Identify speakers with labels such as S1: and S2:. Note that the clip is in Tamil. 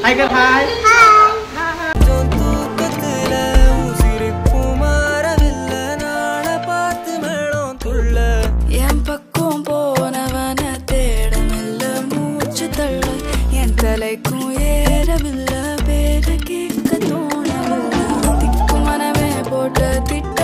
S1: Hai girl, hai.
S2: என் பக்கம் போனவன தேடமில்ல மூச்சு தள்ள என் தலைக்கும் ஏறவில்லை பேர கேட்க தோணவில்லை திக்கு மனமே போட்ட திட்ட